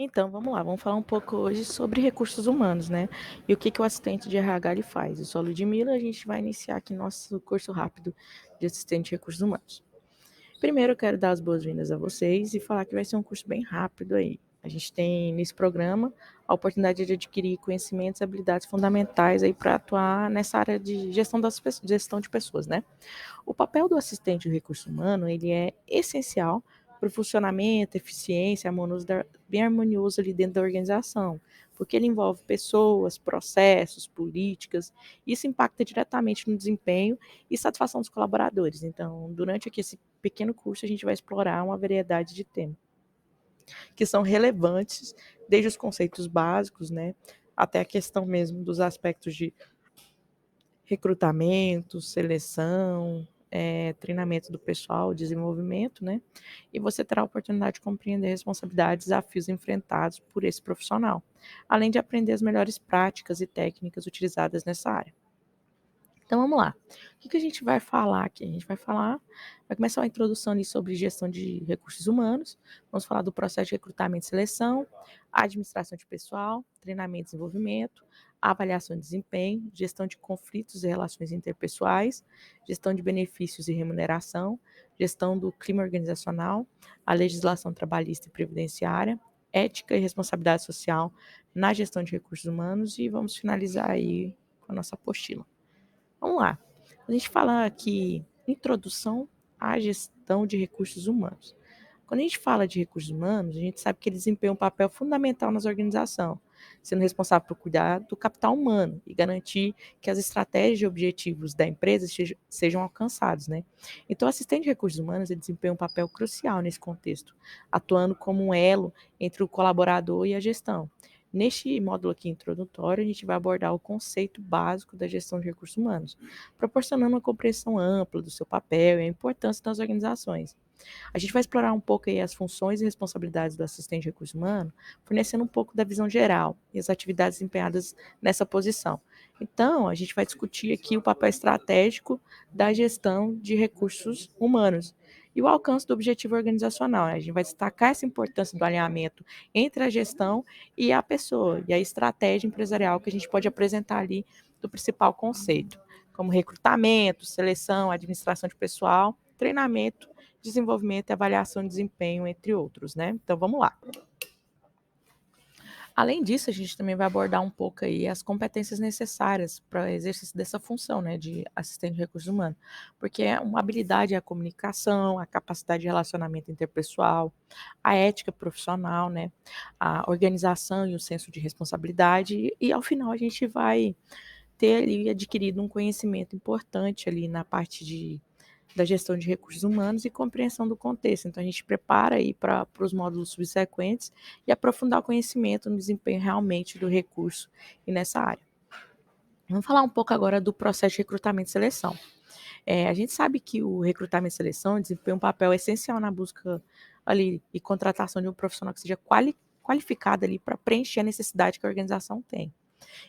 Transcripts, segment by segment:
Então, vamos lá, vamos falar um pouco hoje sobre recursos humanos, né? E o que que o assistente de RH ele faz. Eu sou a Ludmila, a gente vai iniciar aqui nosso curso rápido de assistente de recursos humanos. Primeiro, eu quero dar as boas-vindas a vocês e falar que vai ser um curso bem rápido aí. A gente tem nesse programa a oportunidade de adquirir conhecimentos e habilidades fundamentais aí para atuar nessa área de gestão de pessoas, né? O papel do assistente de recurso humano, ele é essencial para o funcionamento, eficiência, bem harmonioso ali dentro da organização, porque ele envolve pessoas, processos, políticas, isso impacta diretamente no desempenho e satisfação dos colaboradores. Então, durante aqui esse pequeno curso, a gente vai explorar uma variedade de temas que são relevantes, desde os conceitos básicos, né, até a questão mesmo dos aspectos de recrutamento, seleção, treinamento do pessoal, desenvolvimento, né? E você terá a oportunidade de compreender responsabilidades e desafios enfrentados por esse profissional, além de aprender as melhores práticas e técnicas utilizadas nessa área. Então vamos lá. O que a gente vai falar aqui? A gente vai começar uma introdução ali sobre gestão de recursos humanos, vamos falar do processo de recrutamento e seleção, administração de pessoal, treinamento e desenvolvimento, avaliação de desempenho, gestão de conflitos e relações interpessoais, gestão de benefícios e remuneração, gestão do clima organizacional, a legislação trabalhista e previdenciária, ética e responsabilidade social na gestão de recursos humanos e vamos finalizar aí com a nossa apostila. Vamos lá. A gente fala aqui introdução à gestão de recursos humanos. Quando a gente fala de recursos humanos, a gente sabe que eles desempenham um papel fundamental nas organizações, sendo responsável por cuidar do capital humano e garantir que as estratégias e objetivos da empresa sejam alcançados, né? Então, o assistente de recursos humanos ele desempenha um papel crucial nesse contexto, atuando como um elo entre o colaborador e a gestão. Neste módulo aqui introdutório, a gente vai abordar o conceito básico da gestão de recursos humanos, proporcionando uma compreensão ampla do seu papel e a importância das organizações. A gente vai explorar um pouco aí as funções e responsabilidades do assistente de recursos humanos, fornecendo um pouco da visão geral e as atividades desempenhadas nessa posição. Então, a gente vai discutir aqui o papel estratégico da gestão de recursos humanos e o alcance do objetivo organizacional, né? A gente vai destacar essa importância do alinhamento entre a gestão e a pessoa, e a estratégia empresarial que a gente pode apresentar ali do principal conceito, como recrutamento, seleção, administração de pessoal, treinamento, desenvolvimento e avaliação de desempenho, entre outros, né? Então vamos lá. Além disso, a gente também vai abordar um pouco aí as competências necessárias para o exercício dessa função, né, de assistente de recursos humanos, porque uma habilidade é a comunicação, a capacidade de relacionamento interpessoal, a ética profissional, né, a organização e o senso de responsabilidade, e ao final a gente vai ter ali adquirido um conhecimento importante ali na parte da gestão de recursos humanos e compreensão do contexto. Então, a gente prepara aí para os módulos subsequentes e aprofundar o conhecimento no desempenho realmente do recurso e nessa área. Vamos falar um pouco agora do processo de recrutamento e seleção. A gente sabe que o recrutamento e seleção desempenha um papel essencial na busca ali e contratação de um profissional que seja qualificado ali para preencher a necessidade que a organização tem.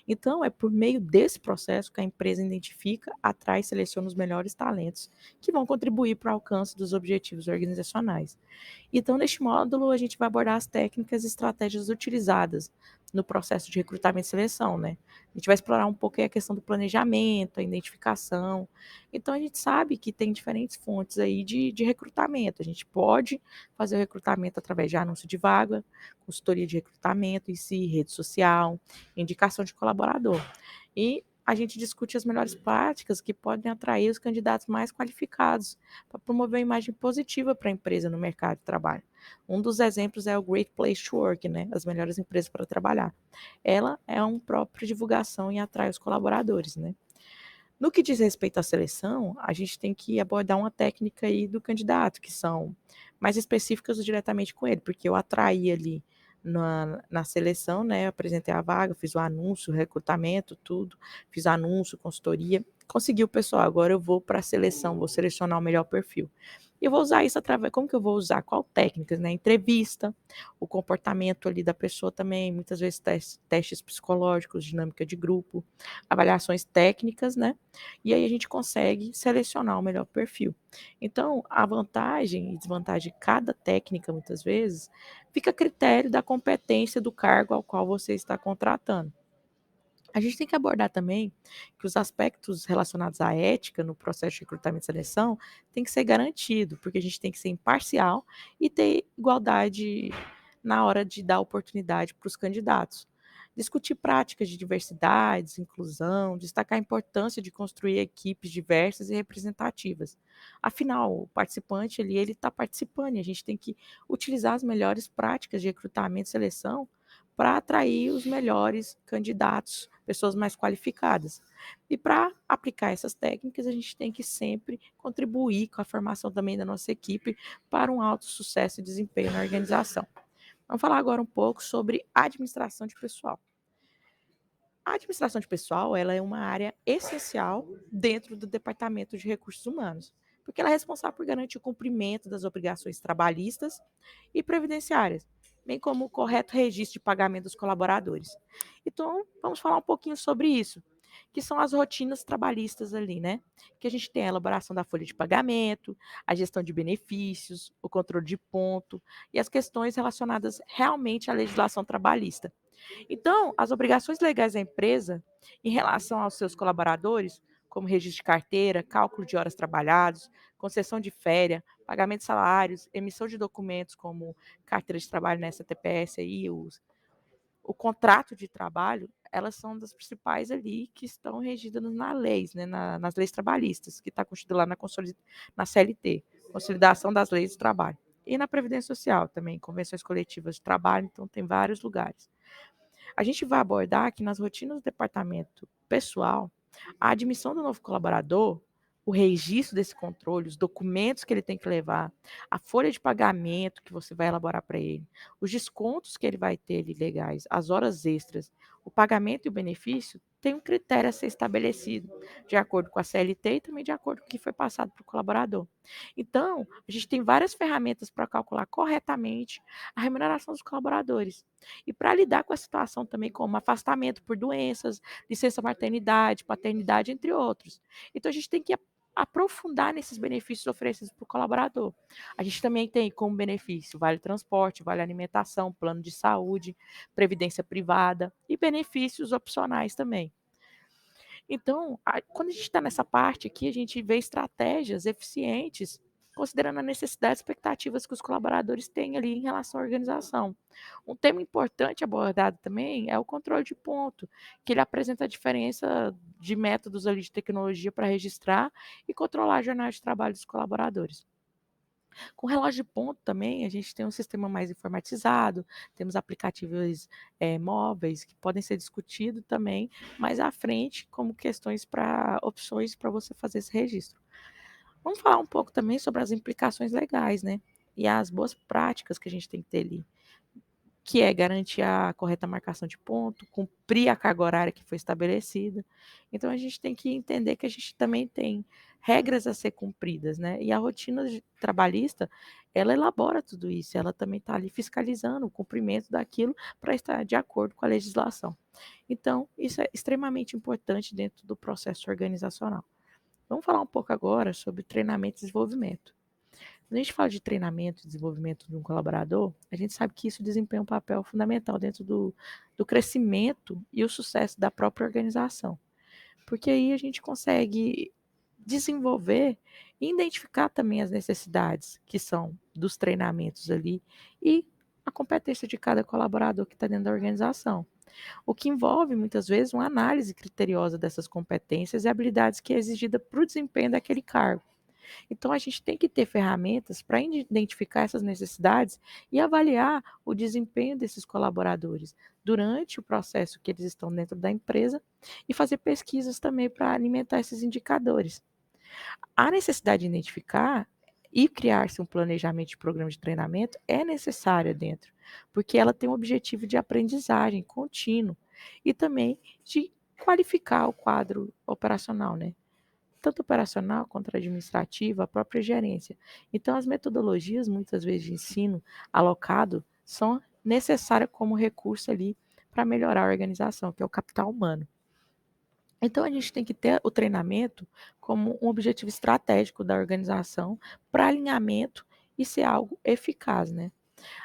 Então, é por meio desse processo que a empresa identifica, atrai e seleciona os melhores talentos que vão contribuir para o alcance dos objetivos organizacionais. Então, neste módulo, a gente vai abordar as técnicas e estratégias utilizadas no processo de recrutamento e seleção, né? A gente vai explorar um pouco aí a questão do planejamento, a identificação. Então, a gente sabe que tem diferentes fontes aí de recrutamento. A gente pode fazer o recrutamento através de anúncio de vaga, consultoria de recrutamento em si, rede social, indicação de colaborador. E a gente discute as melhores práticas que podem atrair os candidatos mais qualificados para promover uma imagem positiva para a empresa no mercado de trabalho. Um dos exemplos é o Great Place to Work, né? As melhores empresas para trabalhar. Ela é uma própria divulgação e atrai os colaboradores, né? No que diz respeito à seleção, a gente tem que abordar uma técnica aí do candidato, que são mais específicas diretamente com ele, porque eu atraí ali na seleção, né? Apresentei a vaga, fiz o anúncio, o recrutamento, tudo, fiz anúncio, consultoria, consegui o pessoal. Agora eu vou para a seleção, vou selecionar o melhor perfil. E eu vou usar isso através. Como que eu vou usar? Qual técnicas, né? Entrevista, o comportamento ali da pessoa também, muitas vezes testes psicológicos, dinâmica de grupo, avaliações técnicas, né? E aí a gente consegue selecionar o melhor perfil. Então, a vantagem e desvantagem de cada técnica, muitas vezes, fica a critério da competência do cargo ao qual você está contratando. A gente tem que abordar também que os aspectos relacionados à ética no processo de recrutamento e seleção tem que ser garantido, porque a gente tem que ser imparcial e ter igualdade na hora de dar oportunidade para os candidatos. Discutir práticas de diversidades, inclusão, destacar a importância de construir equipes diversas e representativas. Afinal, o participante ali, ele está participando e a gente tem que utilizar as melhores práticas de recrutamento e seleção para atrair os melhores candidatos, pessoas mais qualificadas. E para aplicar essas técnicas, a gente tem que sempre contribuir com a formação também da nossa equipe para um alto sucesso e desempenho na organização. Vamos falar agora um pouco sobre administração de pessoal. A administração de pessoal, ela é uma área essencial dentro do Departamento de Recursos Humanos, porque ela é responsável por garantir o cumprimento das obrigações trabalhistas e previdenciárias, bem como o correto registro de pagamento dos colaboradores. Então, vamos falar um pouquinho sobre isso, que são as rotinas trabalhistas ali, né? Que a gente tem a elaboração da folha de pagamento, a gestão de benefícios, o controle de ponto e as questões relacionadas realmente à legislação trabalhista. Então, as obrigações legais da empresa em relação aos seus colaboradores, como registro de carteira, cálculo de horas trabalhadas, concessão de férias, pagamento de salários, emissão de documentos como carteira de trabalho nessa TPS aí, o contrato de trabalho, elas são das principais ali que estão regidas nas leis, né, nas leis trabalhistas, que está constituído lá na CLT, Consolidação das Leis do Trabalho. E na Previdência Social também, convenções coletivas de trabalho, então tem vários lugares. A gente vai abordar aqui nas rotinas do departamento pessoal a admissão do novo colaborador, o registro desse controle, os documentos que ele tem que levar, a folha de pagamento que você vai elaborar para ele, os descontos que ele vai ter ali legais, as horas extras, o pagamento e o benefício tem um critério a ser estabelecido, de acordo com a CLT e também de acordo com o que foi passado para o colaborador. Então, a gente tem várias ferramentas para calcular corretamente a remuneração dos colaboradores. E para lidar com a situação também como afastamento por doenças, licença maternidade, paternidade, entre outros. Então a gente tem que aprofundar nesses benefícios oferecidos para o colaborador. A gente também tem como benefício vale transporte, vale alimentação, plano de saúde, previdência privada e benefícios opcionais também. Então, quando a gente está nessa parte aqui, a gente vê estratégias eficientes, considerando a necessidade e expectativas que os colaboradores têm ali em relação à organização. Um tema importante abordado também é o controle de ponto, que ele apresenta a diferença de métodos ali de tecnologia para registrar e controlar a jornada de trabalho dos colaboradores. Com relógio de ponto também, a gente tem um sistema mais informatizado, temos aplicativos móveis que podem ser discutidos também mais à frente, como questões para opções para você fazer esse registro. Vamos falar um pouco também sobre as implicações legais, né? E as boas práticas que a gente tem que ter ali, que é garantir a correta marcação de ponto, cumprir a carga horária que foi estabelecida. Então a gente tem que entender que a gente também tem regras a ser cumpridas, né? E a rotina trabalhista, ela elabora tudo isso, ela também está ali fiscalizando o cumprimento daquilo para estar de acordo com a legislação. Então, isso é extremamente importante dentro do processo organizacional. Vamos falar um pouco agora sobre treinamento e desenvolvimento. Quando a gente fala de treinamento e desenvolvimento de um colaborador, a gente sabe que isso desempenha um papel fundamental dentro do crescimento e o sucesso da própria organização. Porque aí a gente consegue desenvolver e identificar também as necessidades que são dos treinamentos ali e a competência de cada colaborador que está dentro da organização. O que envolve, muitas vezes, uma análise criteriosa dessas competências e habilidades que é exigida para o desempenho daquele cargo. Então, a gente tem que ter ferramentas para identificar essas necessidades e avaliar o desempenho desses colaboradores durante o processo que eles estão dentro da empresa e fazer pesquisas também para alimentar esses indicadores. A necessidade de identificar e criar-se um planejamento de programa de treinamento é necessária dentro, porque ela tem o objetivo de aprendizagem contínuo e também de qualificar o quadro operacional, né? Tanto operacional quanto administrativa, a própria gerência. Então, as metodologias, muitas vezes, de ensino alocado são necessárias como recurso ali para melhorar a organização, que é o capital humano. Então, a gente tem que ter o treinamento como um objetivo estratégico da organização para alinhamento e ser algo eficaz, né?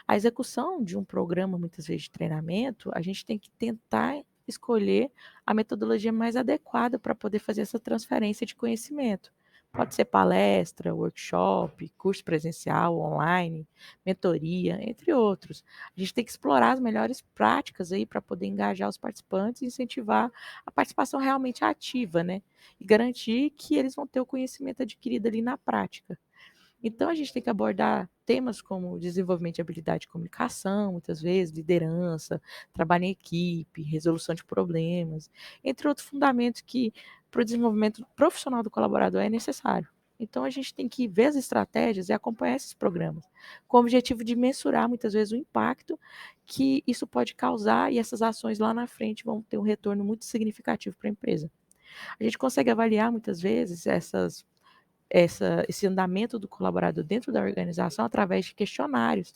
A execução de um programa, muitas vezes de treinamento, a gente tem que tentar escolher a metodologia mais adequada para poder fazer essa transferência de conhecimento. Pode ser palestra, workshop, curso presencial, online, mentoria, entre outros. A gente tem que explorar as melhores práticas aí para poder engajar os participantes e incentivar a participação realmente ativa, né? E garantir que eles vão ter o conhecimento adquirido ali na prática. Então, a gente tem que abordar temas como desenvolvimento de habilidade de comunicação, muitas vezes, liderança, trabalho em equipe, resolução de problemas, entre outros fundamentos que, para o desenvolvimento profissional do colaborador, é necessário. Então, a gente tem que ver as estratégias e acompanhar esses programas, com o objetivo de mensurar, muitas vezes, o impacto que isso pode causar e essas ações lá na frente vão ter um retorno muito significativo para a empresa. A gente consegue avaliar, muitas vezes, esse andamento do colaborador dentro da organização através de questionários,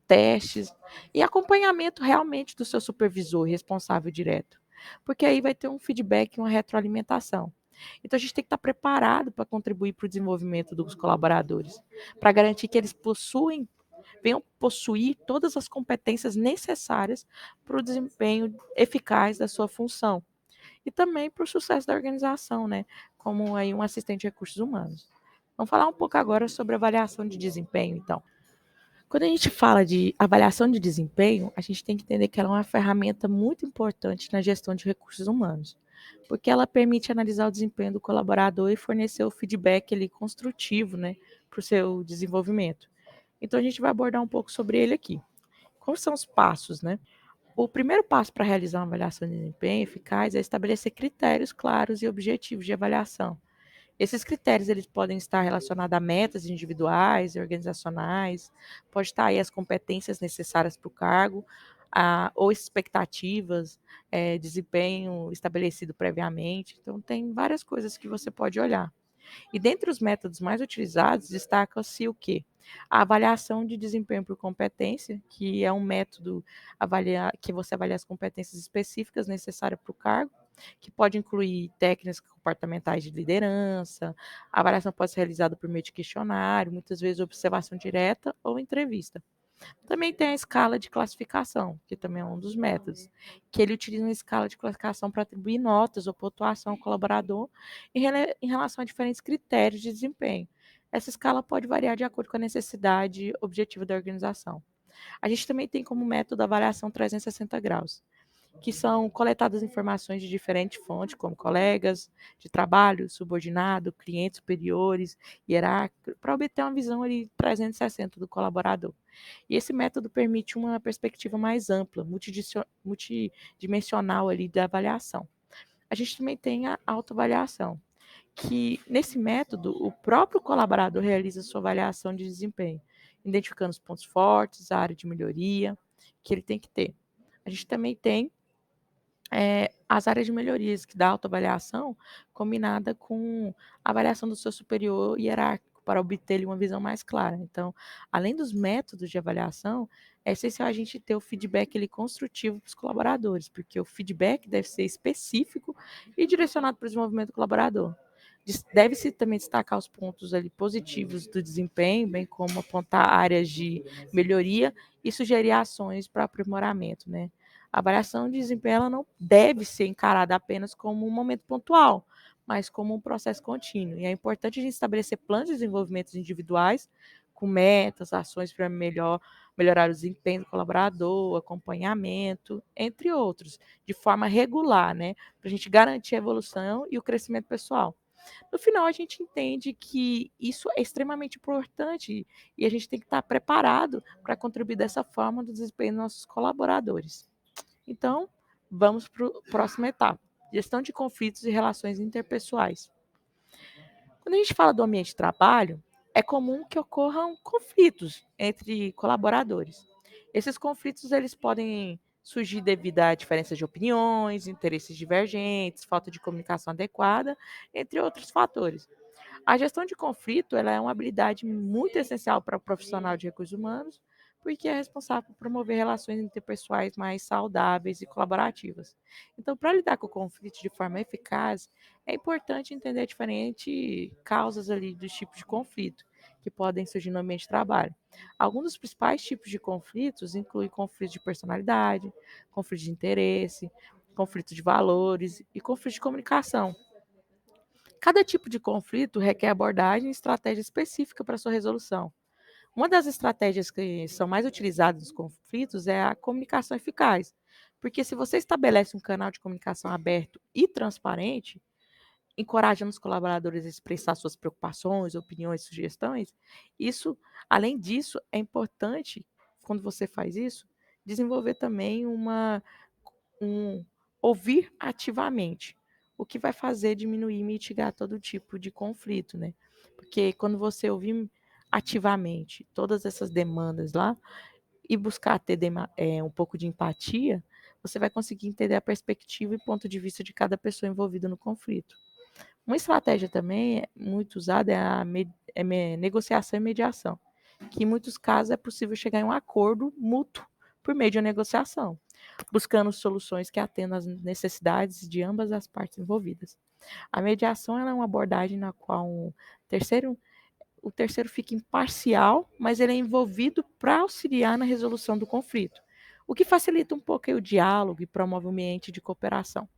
testes e acompanhamento realmente do seu supervisor responsável direto, porque aí vai ter um feedback, uma retroalimentação. Então a gente tem que estar preparado para contribuir para o desenvolvimento dos colaboradores, para garantir que eles venham possuir todas as competências necessárias para o desempenho eficaz da sua função e também para o sucesso da organização, né? Como aí um assistente de recursos humanos. Vamos falar um pouco agora sobre avaliação de desempenho, então. Quando a gente fala de avaliação de desempenho, a gente tem que entender que ela é uma ferramenta muito importante na gestão de recursos humanos, porque ela permite analisar o desempenho do colaborador e fornecer o feedback ali construtivo, né, para o seu desenvolvimento. Então a gente vai abordar um pouco sobre ele aqui. Quais são os passos, né? O primeiro passo para realizar uma avaliação de desempenho eficaz é estabelecer critérios claros e objetivos de avaliação. Esses critérios eles podem estar relacionados a metas individuais e organizacionais, pode estar aí as competências necessárias para o cargo, ou expectativas, desempenho estabelecido previamente. Então, tem várias coisas que você pode olhar. E dentre os métodos mais utilizados, destaca-se o quê? A avaliação de desempenho por competência, que é um método que você avalia as competências específicas necessárias para o cargo, que pode incluir técnicas comportamentais de liderança, a avaliação pode ser realizada por meio de questionário, muitas vezes observação direta ou entrevista. Também tem a escala de classificação, que também é um dos métodos, que ele utiliza uma escala de classificação para atribuir notas ou pontuação ao colaborador em relação a diferentes critérios de desempenho. Essa escala pode variar de acordo com a necessidade objetiva da organização. A gente também tem como método a avaliação 360 graus, que são coletadas informações de diferentes fontes, como colegas de trabalho, subordinado, clientes superiores, hierárquico, para obter uma visão ali 360 do colaborador. E esse método permite uma perspectiva mais ampla, multidimensional ali da avaliação. A gente também tem a autoavaliação, que nesse método o próprio colaborador realiza sua avaliação de desempenho, identificando os pontos fortes, a área de melhoria que ele tem que ter. A gente também tem as áreas de melhorias, que dá autoavaliação, combinada com a avaliação do seu superior hierárquico, para obter uma visão mais clara. Então, além dos métodos de avaliação, é essencial a gente ter o feedback ali, construtivo para os colaboradores, porque o feedback deve ser específico e direcionado para o desenvolvimento do colaborador. Deve-se também destacar os pontos ali positivos do desempenho, bem como apontar áreas de melhoria e sugerir ações para aprimoramento, né? A avaliação de desempenho ela não deve ser encarada apenas como um momento pontual, mas como um processo contínuo. E é importante a gente estabelecer planos de desenvolvimento individuais, com metas, ações para melhorar o desempenho do colaborador, acompanhamento, entre outros, de forma regular, né? Para a gente garantir a evolução e o crescimento pessoal. No final, a gente entende que isso é extremamente importante e a gente tem que estar preparado para contribuir dessa forma no desempenho dos nossos colaboradores. Então, vamos para a próxima etapa: gestão de conflitos e relações interpessoais. Quando a gente fala do ambiente de trabalho, é comum que ocorram conflitos entre colaboradores. Esses conflitos eles podem surgir devido a diferenças de opiniões, interesses divergentes, falta de comunicação adequada, entre outros fatores. A gestão de conflito ela é uma habilidade muito essencial para o profissional de recursos humanos, porque é responsável por promover relações interpessoais mais saudáveis e colaborativas. Então, para lidar com o conflito de forma eficaz, é importante entender diferentes causas ali dos tipos de conflito, que podem surgir no ambiente de trabalho. Alguns dos principais tipos de conflitos incluem conflito de personalidade, conflito de interesse, conflito de valores e conflito de comunicação. Cada tipo de conflito requer abordagem e estratégia específica para sua resolução. Uma das estratégias que são mais utilizadas nos conflitos é a comunicação eficaz, porque se você estabelece um canal de comunicação aberto e transparente, encorajando os colaboradores a expressar suas preocupações, opiniões, sugestões, isso, além disso, é importante, quando você faz isso, desenvolver também um ouvir ativamente, o que vai fazer diminuir e mitigar todo tipo de conflito, né? Porque quando você ouvir ativamente todas essas demandas lá e buscar ter um pouco de empatia, você vai conseguir entender a perspectiva e ponto de vista de cada pessoa envolvida no conflito. Uma estratégia também muito usada é a negociação e mediação, que em muitos casos é possível chegar em um acordo mútuo por meio de uma negociação, buscando soluções que atendam às necessidades de ambas as partes envolvidas. A mediação ela é uma abordagem na qual o terceiro fica imparcial, mas ele é envolvido para auxiliar na resolução do conflito, o que facilita um pouco aí o diálogo e promove um ambiente de cooperação.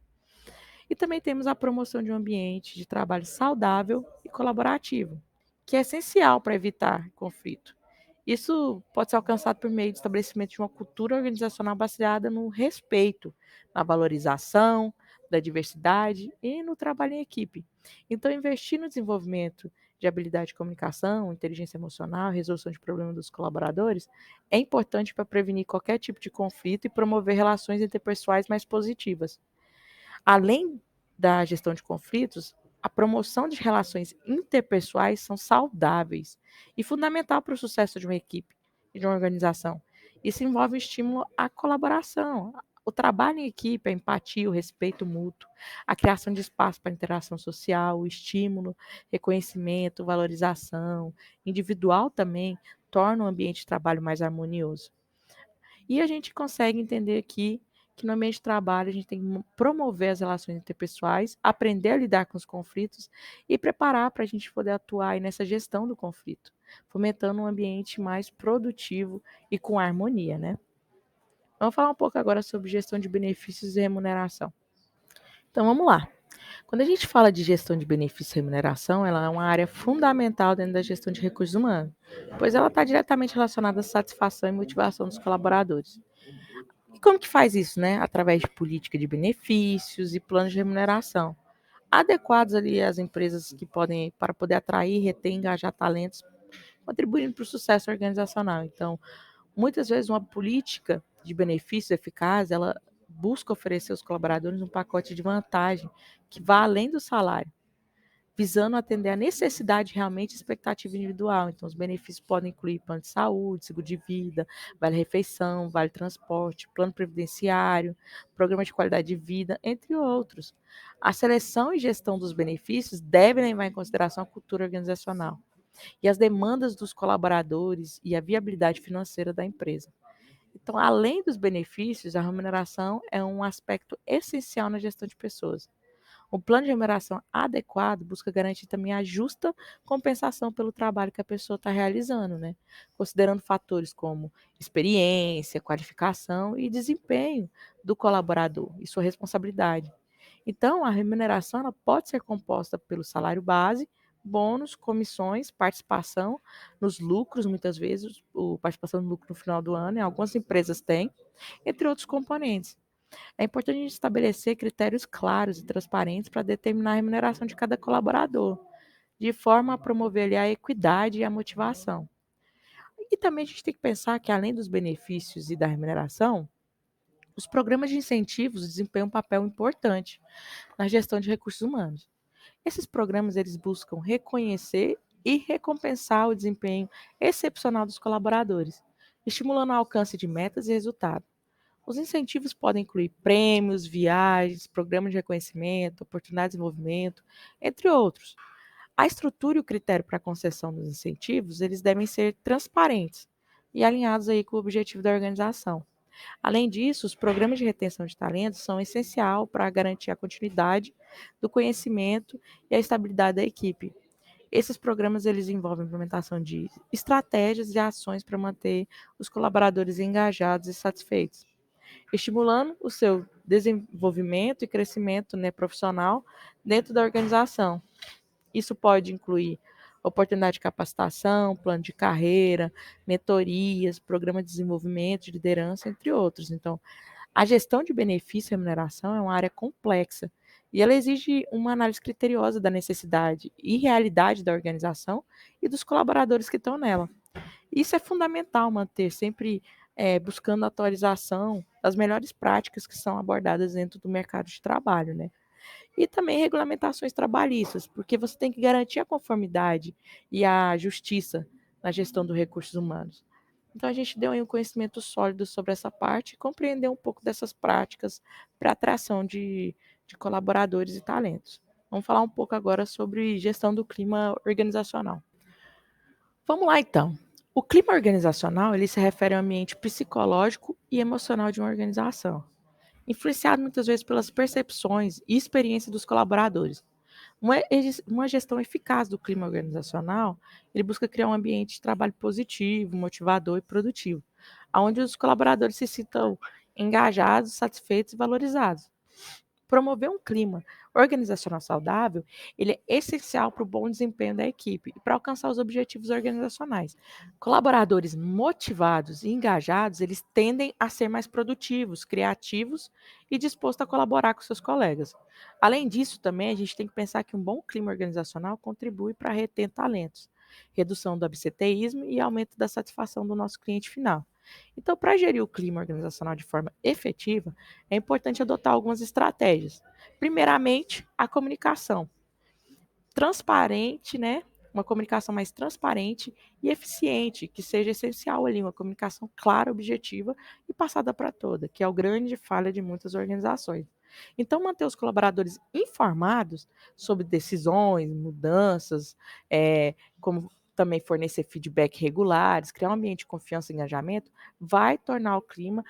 E também temos a promoção de um ambiente de trabalho saudável e colaborativo, que é essencial para evitar conflito. Isso pode ser alcançado por meio do estabelecimento de uma cultura organizacional baseada no respeito, na valorização da diversidade e no trabalho em equipe. Então, investir no desenvolvimento de habilidade de comunicação, inteligência emocional, resolução de problemas dos colaboradores é importante para prevenir qualquer tipo de conflito e promover relações interpessoais mais positivas. Além da gestão de conflitos, a promoção de relações interpessoais são saudáveis e fundamental para o sucesso de uma equipe e de uma organização. Isso envolve o estímulo à colaboração, o trabalho em equipe, a empatia, o respeito mútuo, a criação de espaço para interação social, o estímulo, reconhecimento, valorização individual também torna o ambiente de trabalho mais harmonioso. E a gente consegue entender aqui que no ambiente de trabalho a gente tem que promover as relações interpessoais, aprender a lidar com os conflitos e preparar para a gente poder atuar aí nessa gestão do conflito, fomentando um ambiente mais produtivo e com harmonia, né? Vamos falar um pouco agora sobre gestão de benefícios e remuneração. Então vamos lá. Quando a gente fala de gestão de benefícios e remuneração, ela é uma área fundamental dentro da gestão de recursos humanos, pois ela está diretamente relacionada à satisfação e motivação dos colaboradores. E como que faz isso, né? Através de política de benefícios e planos de remuneração, adequados ali às empresas que podem, para poder atrair, reter e engajar talentos, contribuindo para o sucesso organizacional. Então, muitas vezes uma política de benefícios eficaz, ela busca oferecer aos colaboradores um pacote de vantagem que vá além do salário, visando atender a necessidade realmente e expectativa individual. Então, os benefícios podem incluir plano de saúde, seguro de vida, vale-refeição, vale-transporte, plano previdenciário, programa de qualidade de vida, entre outros. A seleção e gestão dos benefícios devem levar em consideração a cultura organizacional e as demandas dos colaboradores e a viabilidade financeira da empresa. Então, além dos benefícios, a remuneração é um aspecto essencial na gestão de pessoas. O plano de remuneração adequado busca garantir também a justa compensação pelo trabalho que a pessoa está realizando, né? Considerando fatores como experiência, qualificação e desempenho do colaborador e sua responsabilidade. Então, a remuneração ela pode ser composta pelo salário base, bônus, comissões, participação nos lucros, muitas vezes, participação no lucro no final do ano, e algumas empresas têm, entre outros componentes. É importante a gente estabelecer critérios claros e transparentes para determinar a remuneração de cada colaborador, de forma a promover ali a equidade e a motivação. E também a gente tem que pensar que, além dos benefícios e da remuneração, os programas de incentivos desempenham um papel importante na gestão de recursos humanos. Esses programas eles buscam reconhecer e recompensar o desempenho excepcional dos colaboradores, estimulando o alcance de metas e resultados. Os incentivos podem incluir prêmios, viagens, programas de reconhecimento, oportunidades de desenvolvimento, entre outros. A estrutura e o critério para a concessão dos incentivos, eles devem ser transparentes e alinhados aí com o objetivo da organização. Além disso, os programas de retenção de talentos são essencial para garantir a continuidade do conhecimento e a estabilidade da equipe. Esses programas eles envolvem a implementação de estratégias e ações para manter os colaboradores engajados e satisfeitos, estimulando o seu desenvolvimento e crescimento, né, profissional dentro da organização. Isso pode incluir oportunidade de capacitação, plano de carreira, mentorias, programa de desenvolvimento de liderança, entre outros. Então, a gestão de benefício e remuneração é uma área complexa e ela exige uma análise criteriosa da necessidade e realidade da organização e dos colaboradores que estão nela. Isso é fundamental manter sempre buscando atualização das melhores práticas que são abordadas dentro do mercado de trabalho, né? E também regulamentações trabalhistas, porque você tem que garantir a conformidade e a justiça na gestão dos recursos humanos. Então, a gente deu aí um conhecimento sólido sobre essa parte e compreender um pouco dessas práticas para atração de colaboradores e talentos. Vamos falar um pouco agora sobre gestão do clima organizacional. Vamos lá, então. O clima organizacional ele se refere ao ambiente psicológico e emocional de uma organização, influenciado muitas vezes pelas percepções e experiência dos colaboradores. Uma gestão eficaz do clima organizacional, ele busca criar um ambiente de trabalho positivo, motivador e produtivo, onde os colaboradores se sintam engajados, satisfeitos e valorizados. Promover um clima organizacional saudável, ele é essencial para o bom desempenho da equipe e para alcançar os objetivos organizacionais. Colaboradores motivados e engajados, eles tendem a ser mais produtivos, criativos e dispostos a colaborar com seus colegas. Além disso, também a gente tem que pensar que um bom clima organizacional contribui para reter talentos, redução do absenteísmo e aumento da satisfação do nosso cliente final. Então, para gerir o clima organizacional de forma efetiva, é importante adotar algumas estratégias. Primeiramente, a comunicação transparente, né? Uma comunicação mais transparente e eficiente, que seja essencial ali, uma comunicação clara, objetiva e passada para toda, que é o grande falha de muitas organizações. Então, manter os colaboradores informados sobre decisões, mudanças, como também fornecer feedback regulares, criar um ambiente de confiança e engajamento, vai tornar o clima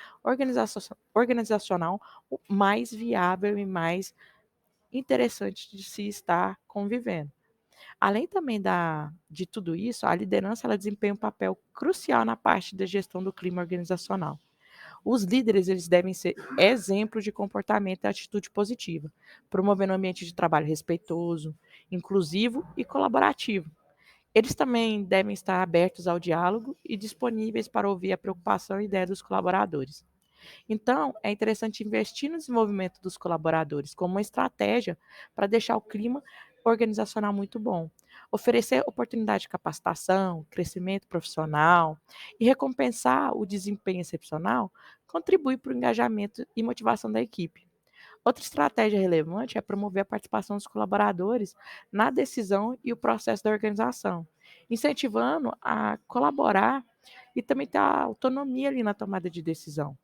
organizacional mais viável e mais interessante de se estar convivendo. Além também de tudo isso, a liderança ela desempenha um papel crucial na parte da gestão do clima organizacional. Os líderes eles devem ser exemplos de comportamento e atitude positiva, promovendo um ambiente de trabalho respeitoso, inclusivo e colaborativo. Eles também devem estar abertos ao diálogo e disponíveis para ouvir a preocupação e ideia dos colaboradores. Então, é interessante investir no desenvolvimento dos colaboradores como uma estratégia para deixar o clima organizacional muito bom. Oferecer oportunidade de capacitação, crescimento profissional e recompensar o desempenho excepcional contribui para o engajamento e motivação da equipe. Outra estratégia relevante é promover a participação dos colaboradores na decisão e o processo da organização, incentivando a colaborar e também ter a autonomia ali na tomada de decisão,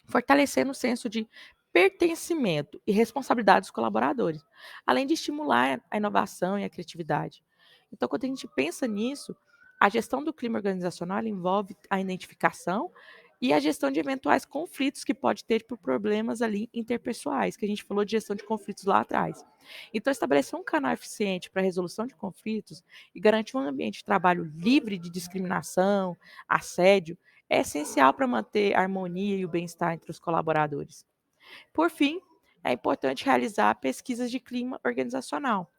fortalecendo o senso de pertencimento e responsabilidade dos colaboradores, além de estimular a inovação e a criatividade. Então, quando a gente pensa nisso, a gestão do clima organizacional envolve a identificação e a gestão de eventuais conflitos que pode ter por problemas ali interpessoais, que a gente falou de gestão de conflitos lá atrás. Então, estabelecer um canal eficiente para a resolução de conflitos e garantir um ambiente de trabalho livre de discriminação, assédio, é essencial para manter a harmonia e o bem-estar entre os colaboradores. Por fim, é importante realizar pesquisas de clima organizacional,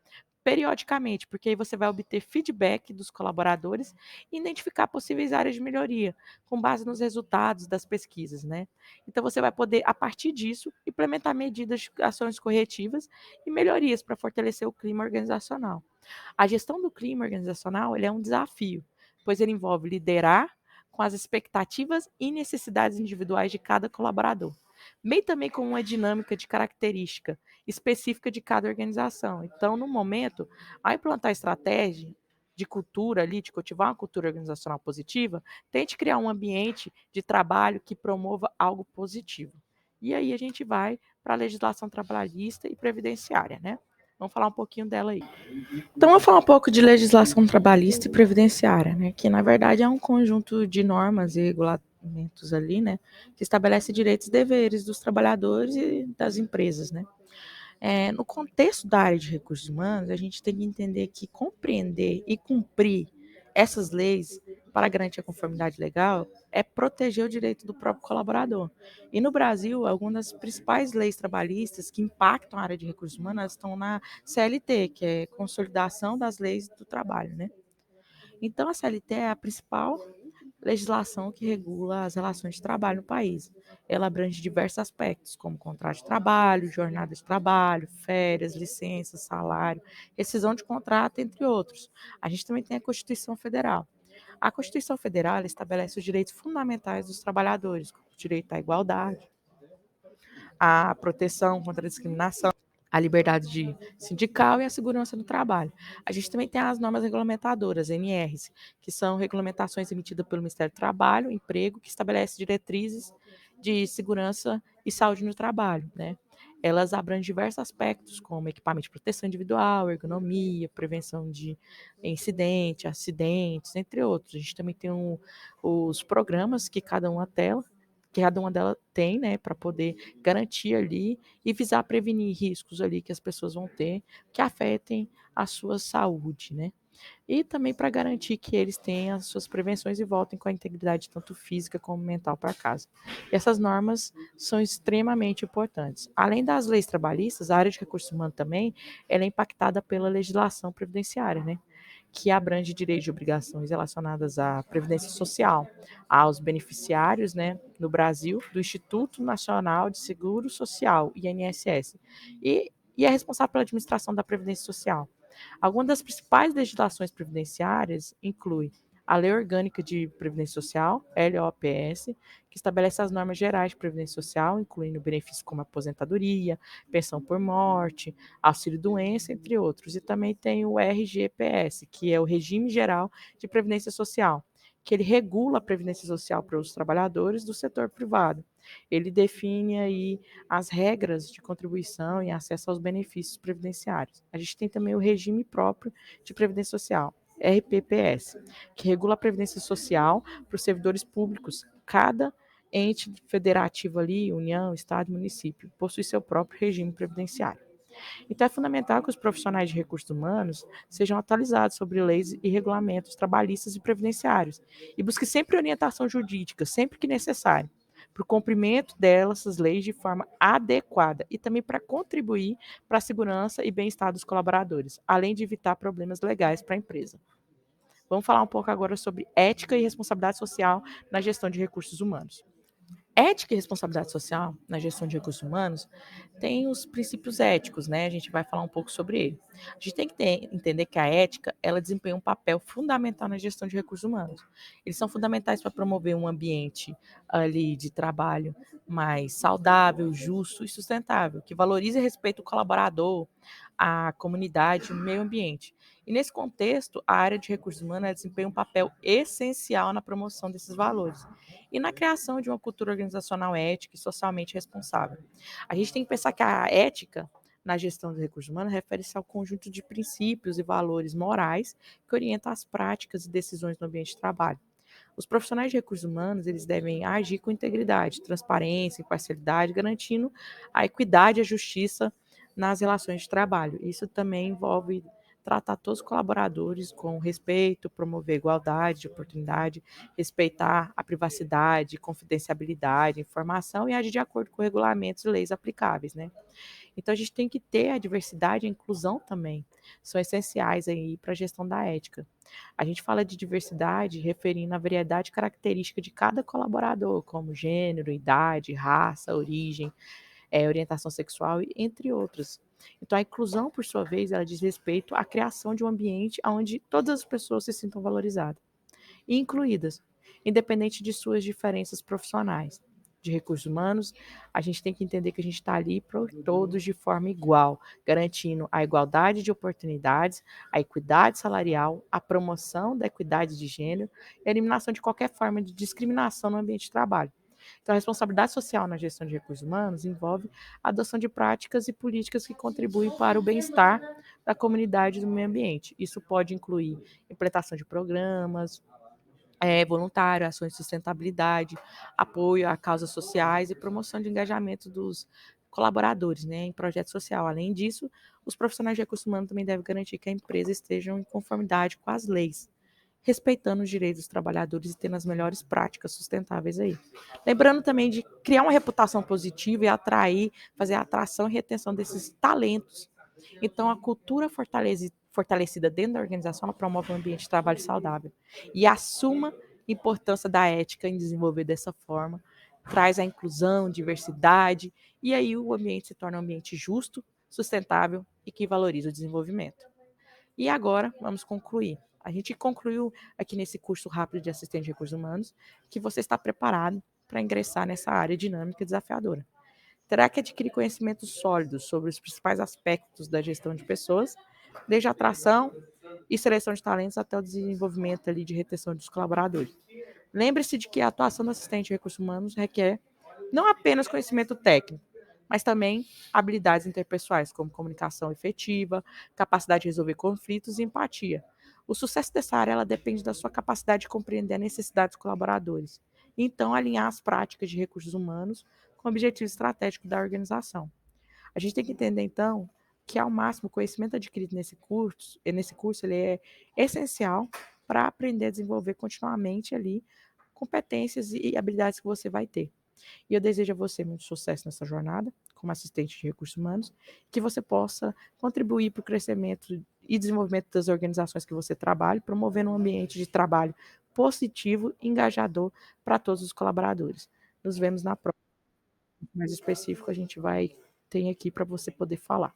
periodicamente, porque aí você vai obter feedback dos colaboradores e identificar possíveis áreas de melhoria, com base nos resultados das pesquisas, né? Então você vai poder, a partir disso, implementar medidas de ações corretivas e melhorias para fortalecer o clima organizacional. A gestão do clima organizacional ele é um desafio, pois ele envolve liderar com as expectativas e necessidades individuais de cada colaborador, bem também com uma dinâmica de característica específica de cada organização. Então, no momento, ao implantar estratégia de cultura ali, de cultivar uma cultura organizacional positiva, tente criar um ambiente de trabalho que promova algo positivo. E aí a gente vai para a legislação trabalhista e previdenciária, né? Vamos falar um pouquinho dela aí. Então, vamos falar um pouco de legislação trabalhista e previdenciária, né? Que na verdade é um conjunto de normas e regulamentos ali, né? Que estabelece direitos e deveres dos trabalhadores e das empresas, né? No contexto da área de recursos humanos, a gente tem que entender que compreender e cumprir essas leis para garantir a conformidade legal é proteger o direito do próprio colaborador. E no Brasil, algumas das principais leis trabalhistas que impactam a área de recursos humanos estão na CLT, que é Consolidação das Leis do Trabalho, né? Então, a CLT é a principal legislação que regula as relações de trabalho no país. Ela abrange diversos aspectos, como contrato de trabalho, jornada de trabalho, férias, licenças, salário, rescisão de contrato, entre outros. A gente também tem a Constituição Federal. A Constituição Federal ela estabelece os direitos fundamentais dos trabalhadores, como o direito à igualdade, à proteção contra a discriminação, a liberdade de sindical e a segurança no trabalho. A gente também tem as normas regulamentadoras, NRs, que são regulamentações emitidas pelo Ministério do Trabalho, Emprego, que estabelece diretrizes de segurança e saúde no trabalho, né? Elas abrangem diversos aspectos, como equipamento de proteção individual, ergonomia, prevenção de incidente, acidentes, entre outros. A gente também tem os programas que cada uma delas tem, né, para poder garantir ali e visar prevenir riscos ali que as pessoas vão ter que afetem a sua saúde, né? E também para garantir que eles tenham as suas prevenções e voltem com a integridade tanto física como mental para casa. E essas normas são extremamente importantes. Além das leis trabalhistas, a área de recursos humanos também ela é impactada pela legislação previdenciária, né? Que abrange direitos e obrigações relacionadas à previdência social, aos beneficiários, né, no Brasil, do Instituto Nacional de Seguro Social, INSS, e é responsável pela administração da Previdência Social. Algumas das principais legislações previdenciárias incluem a Lei Orgânica de Previdência Social, LOPS, que estabelece as normas gerais de previdência social, incluindo benefícios como aposentadoria, pensão por morte, auxílio-doença, entre outros. E também tem o RGPS, que é o Regime Geral de Previdência Social, que ele regula a previdência social para os trabalhadores do setor privado. Ele define aí as regras de contribuição e acesso aos benefícios previdenciários. A gente tem também o regime próprio de previdência social, RPPS, que regula a previdência social para os servidores públicos. Cada ente federativo ali, União, Estado, Município, possui seu próprio regime previdenciário. Então, é fundamental que os profissionais de recursos humanos sejam atualizados sobre leis e regulamentos trabalhistas e previdenciários e busquem sempre orientação jurídica, sempre que necessário, para o cumprimento dessas leis de forma adequada e também para contribuir para a segurança e bem-estar dos colaboradores, além de evitar problemas legais para a empresa. Vamos falar um pouco agora sobre ética e responsabilidade social na gestão de recursos humanos. Ética e responsabilidade social na gestão de recursos humanos tem os princípios éticos, né? A gente vai falar um pouco sobre ele. A gente tem que entender que a ética, ela desempenha um papel fundamental na gestão de recursos humanos. Eles são fundamentais para promover um ambiente ali de trabalho mais saudável, justo e sustentável, que valorize e respeite o colaborador, a comunidade, o meio ambiente. E nesse contexto, a área de recursos humanos desempenha um papel essencial na promoção desses valores e na criação de uma cultura organizacional ética e socialmente responsável. A gente tem que pensar que a ética na gestão dos recursos humanos refere-se ao conjunto de princípios e valores morais que orientam as práticas e decisões no ambiente de trabalho. Os profissionais de recursos humanos, eles devem agir com integridade, transparência, imparcialidade, garantindo a equidade e a justiça nas relações de trabalho. Isso também envolve tratar todos os colaboradores com respeito, promover igualdade de oportunidade, respeitar a privacidade, confidencialidade, informação e agir de acordo com regulamentos e leis aplicáveis, né? Então a gente tem que ter a diversidade e a inclusão também, são essenciais aí para a gestão da ética. A gente fala de diversidade referindo à variedade característica de cada colaborador, como gênero, idade, raça, origem, orientação sexual, entre outras. Então, a inclusão, por sua vez, ela diz respeito à criação de um ambiente onde todas as pessoas se sintam valorizadas e incluídas, independente de suas diferenças profissionais. De recursos humanos, a gente tem que entender que a gente está ali para todos de forma igual, garantindo a igualdade de oportunidades, a equidade salarial, a promoção da equidade de gênero e a eliminação de qualquer forma de discriminação no ambiente de trabalho. Então, a responsabilidade social na gestão de recursos humanos envolve a adoção de práticas e políticas que contribuem para o bem-estar da comunidade e do meio ambiente. Isso pode incluir implementação de programas, voluntário, ações de sustentabilidade, apoio a causas sociais e promoção de engajamento dos colaboradores, né, em projeto social. Além disso, os profissionais de recursos humanos também devem garantir que a empresa esteja em conformidade com as leis, respeitando os direitos dos trabalhadores e tendo as melhores práticas sustentáveis aí. Lembrando também de criar uma reputação positiva e atrair, fazer a atração e retenção desses talentos. Então, a cultura fortalecida dentro da organização ela promove um ambiente de trabalho saudável e assuma a importância da ética em desenvolver dessa forma, traz a inclusão, diversidade, e aí o ambiente se torna um ambiente justo, sustentável e que valoriza o desenvolvimento. E agora, vamos concluir. A gente concluiu aqui nesse curso rápido de assistente de recursos humanos que você está preparado para ingressar nessa área dinâmica e desafiadora. Terá que adquirir conhecimentos sólidos sobre os principais aspectos da gestão de pessoas, desde a atração e seleção de talentos até o desenvolvimento ali de retenção dos colaboradores. Lembre-se de que a atuação do assistente de recursos humanos requer não apenas conhecimento técnico, mas também habilidades interpessoais, como comunicação efetiva, capacidade de resolver conflitos e empatia. O sucesso dessa área ela depende da sua capacidade de compreender a necessidade dos colaboradores. Então, alinhar as práticas de recursos humanos com o objetivo estratégico da organização. A gente tem que entender, então, que ao máximo o conhecimento adquirido nesse curso ele é essencial para aprender a desenvolver continuamente ali competências e habilidades que você vai ter. E eu desejo a você muito sucesso nessa jornada, como assistente de recursos humanos, que você possa contribuir para o crescimento e desenvolvimento das organizações que você trabalha, promovendo um ambiente de trabalho positivo e engajador para todos os colaboradores. Nos vemos na próxima. Mais específico, a gente vai ter aqui para você poder falar.